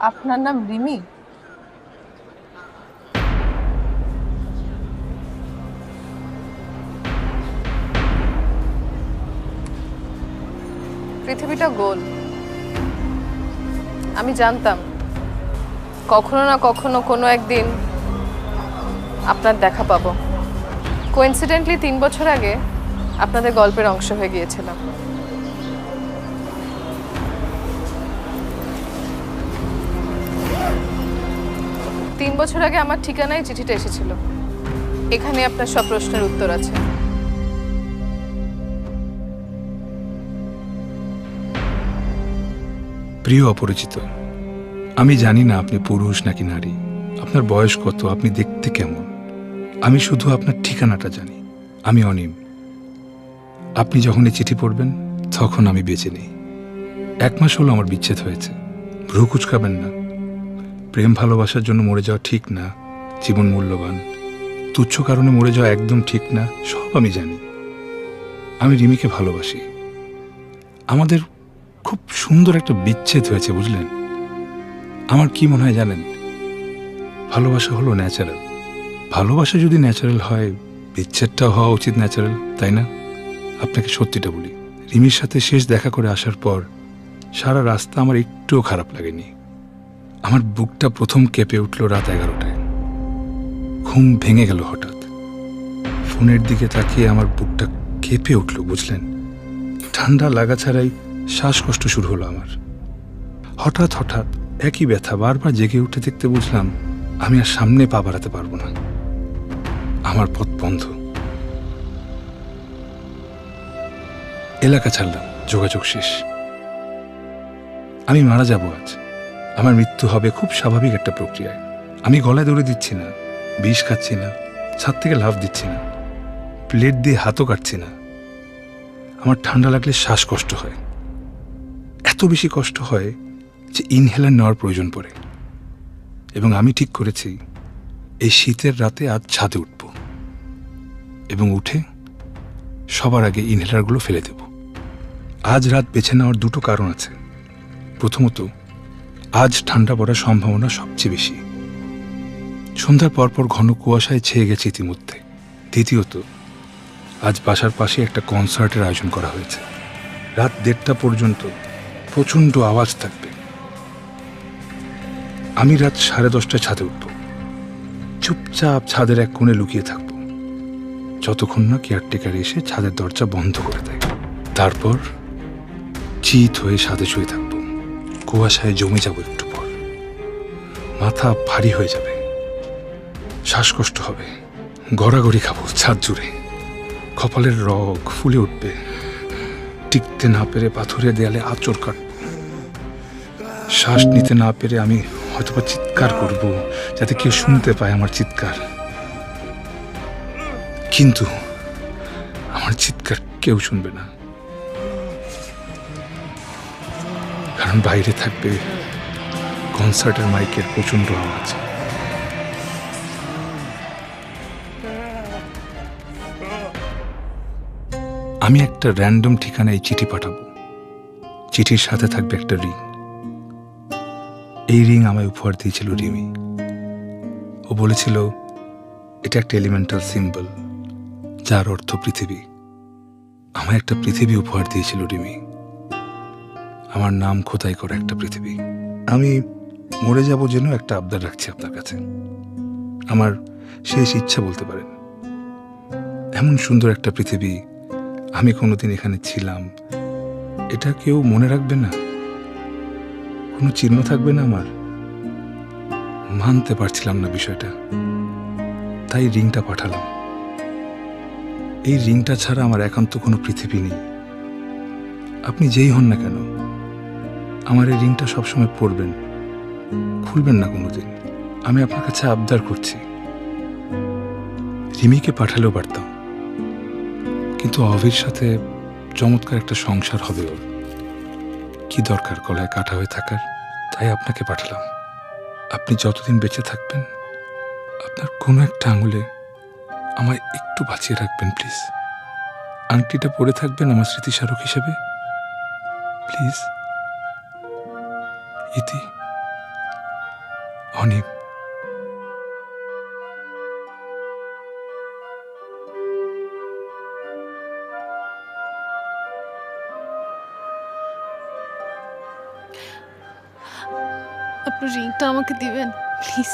আপনার নাম রিমি? পৃথিবীটা গোল। আমি জানতাম কখনো না কখনো কোনো একদিন আপনার দেখা পাবো। কোইন্সিডেন্টলি 3 বছর আগে আপনাদের গল্পের অংশ হয়ে গিয়েছিলাম। তিন বছর আগে আমার ঠিকানায় চিঠিটা এসেছিল। এখানে আপনার সব প্রশ্নের উত্তর আছে। প্রিয় অপরিচিত, আমি জানি না আপনি পুরুষ নাকি নারী, আপনার বয়স কত, আপনি দেখতে কেমন। আমি শুধু আপনার ঠিকানাটা জানি। আমি অনিম। আপনি যখন এই চিঠি পড়বেন তখন আমি বেঁচে নেই। 1 মাস হলো আমার বিচ্ছেদ হয়েছে। ভ্রু কুচকাবেন না। প্রেম ভালোবাসার জন্য মরে যাওয়া ঠিক না। জীবন মূল্যবান। তুচ্ছ কারণে মরে যাওয়া একদম ঠিক না। সব আমি জানি। আমি রিমিকে ভালোবাসি। আমাদের খুব সুন্দর একটা বিচ্ছেদ হয়েছে, বুঝলেন? আমার কি মনে হয় জানেন, ভালোবাসা হলো ন্যাচারাল। ভালোবাসা যদি ন্যাচারাল হয়, বিচ্ছেদটাও হওয়া উচিত ন্যাচারাল, তাই না? আপনাকে সত্যিটা বলি, রিমির সাথে শেষ দেখা করে আসার পর সারা রাস্তা আমার একটুও খারাপ লাগেনি। আমার বুকটা প্রথম কেঁপে উঠল রাত 11টায়। ঘুম ভেঙে গেল হঠাৎ। ফোনের দিকে তাকিয়ে আমার বুকটা কেঁপে উঠল, বুঝলেন? ঠান্ডা লাগা ছাড়াই শ্বাসকষ্ট শুরু হলো আমার। হঠাৎ হঠাৎ একই ব্যথা বারবার জেগে উঠে দেখতে বুঝলাম আমি আর সামনে পা বাড়াতে পারবো না। আমার পথ বন্ধ। এলাকা ছাড়লাম, যোগাযোগ শেষ। আমি মারা যাব আজ। আমার মৃত্যু হবে খুব স্বাভাবিক একটা প্রক্রিয়ায়। আমি গলায় দড়ি দিচ্ছি না, বিষ খাচ্ছি না, ছাদ থেকে লাফ দিচ্ছি না, প্লেট দিয়ে হাতও কাটছি না। আমার ঠান্ডা লাগলে শ্বাসকষ্ট হয়। এত বেশি কষ্ট হয় যে ইনহেলার নেওয়ার প্রয়োজন পড়ে। এবং আমি ঠিক করেছি এই শীতের রাতে আজ ছাদে উঠব এবং উঠে সবার আগে ইনহেলারগুলো ফেলে দেব। আজ রাত বেছে নেওয়ার দুটো কারণ আছে। প্রথমত, আজ ঠান্ডা পড়ার সম্ভাবনা সবচেয়ে বেশি। সন্ধ্যার পরপর ঘন কুয়াশায় ছেয়ে গেছে ইতিমধ্যে। দ্বিতীয়ত, আজ বাসার পাশে একটা কনসার্টের আয়োজন করা হয়েছে। রাত 1:30টা পর্যন্ত প্রচণ্ড আওয়াজ থাকবে। আমি রাত 10:30টায় ছাদে উঠব। চুপচাপ ছাদের এক কোণে লুকিয়ে থাকব যতক্ষণ না কেয়ারটেকার এসে ছাদের দরজা বন্ধ করে দেয়। তারপর চিত হয়ে ছাদে শুয়ে থাকব। কুয়াশায় জমে যাব একটু পর। মাথা ভারী হয়ে যাবে, শ্বাসকষ্ট হবে, গড়াগড়ি খাবো ছাদ জুড়ে। কপালের রগ ফুলে উঠবে। টিকতে না পেরে পাথরের দেয়ালে আঁচড় কাটব। শ্বাস নিতে না পেরে আমি হয়তোবা চিৎকার করব, যাতে কেউ শুনতে পায় আমার চিৎকার। কিন্তু আমার চিৎকার কেউ শুনবে না, কারণ বাইরে থাকবে কনসার্টের মাইকের প্রচন্ড আওয়াজ। আমি একটা র্যান্ডম ঠিকানায় চিঠি পাঠাবো। চিঠির সাথে থাকবে একটা রিং। এই রিং আমায় উপহার দিয়েছিল রিমি। ও বলেছিল এটা একটা এলিমেন্টাল সিম্বল, যার অর্থ পৃথিবী। আমায় একটা পৃথিবী উপহার দিয়েছিল রিমি। আমার নাম খোদাই করা একটা পৃথিবী। আমি মরে যাব যেন একটা আবদার রাখছি আপনার কাছে। আমার শেষ ইচ্ছা বলতে পারেন। এমন সুন্দর একটা পৃথিবী আমি কোনোদিন এখানে ছিলাম, এটা কেউ মনে রাখবে না? কোনো চিহ্ন থাকবে না আমার? মানতে পারছিলাম না বিষয়টা, তাই রিংটা পাঠালাম। এই রিংটা ছাড়া আমার একান্ত কোনো পৃথিবী নেই। আপনি যেই হন না কেন, আমার এই রিংটা সবসময় পরবেন, খুলবেন না কোনোদিন। আমি আপনার কাছে আবদার করছি। রিমিকে পাঠালেও পারতাম, কিন্তু অভির সাথে চমৎকার একটা সংসার হবে ওর। কি দরকার গলায় কাটা হয়ে থাকার? তাই আপনাকে পাঠালাম। আপনি যতদিন বেঁচে থাকবেন, আপনার কোনো একটা আঙুলে আমায় একটু বাঁচিয়ে রাখবেন প্লিজ। আংটিটা পরে থাকবেন আমার স্মৃতিস্মারক হিসেবে, প্লিজ। ইতি। অনিম, আপনার রিংটা আমাকে দিবেন প্লিজ?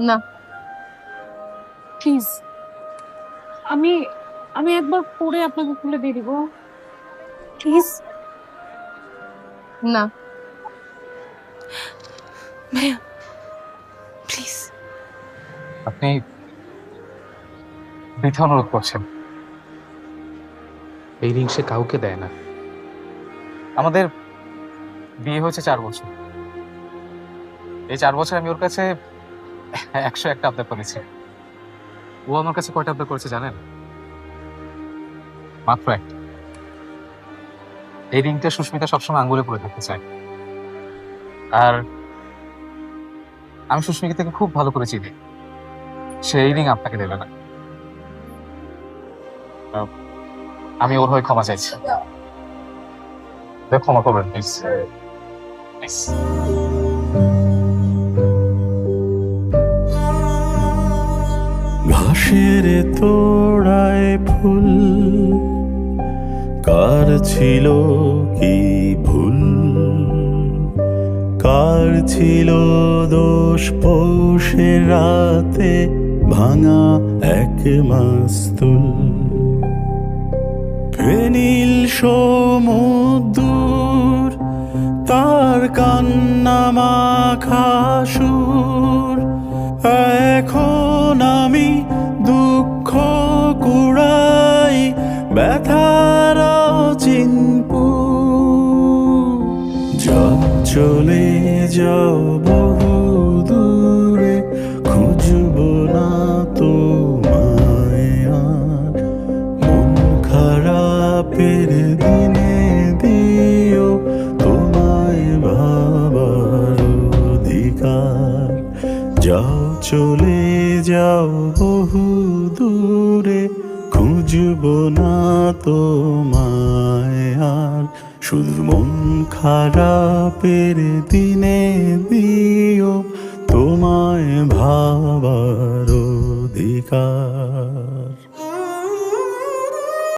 না। প্লিজ, আমি আমি একবার পরে আপনাকে খুলে দিয়ে দিব, প্লিজ। না। ভাইয়া প্লিজ। আপনি বৃথা অনুরোধ করছেন। এই রিং সে কাউকে দেয় না। আমাদের বিয়ে হয়েছে 4 বছর। এই 4 বছর আমি ওর কাছে 101টা আবদার করেছি। ও আমার কাছে কয়টা আবদার করেছে জানেন? মাত্র একটা। এই রিংটা সুস্মিতা সবসময় আঙ্গুলে পরে থাকতে চায়। আর আমি সুস্মিতাকে খুব ভালো করে চিনি। সে এই রিং আপনাকে দেবে না। আমি ওর হয়ে ক্ষমা চাইছি। ক্ষমা করবেন প্লিজ। প্লিজ। ঘাসের তোড়ায় ফুল, কার ছিল কি ভুল, কার ছিল দোষ পৌষের রাতে ভাঙা এক মাস্তুল। ফেনীল সমুদ্র তার কান্না মাখা সুর, এখন আমি দুঃখ কুড়াই ব্যথার চিনপু। যাও চলে যাও বহু দূরে, খুঁজব না তোমায় আর। মন খারাপের দিনে দিও তোমায় ভাবার অধিকার। যাও চলে যাও বহু দূরে, খুঁজব না তোমায় আর। শুধু মন খারাপের দিনে দিও তোমায় ভাবার অধিকার।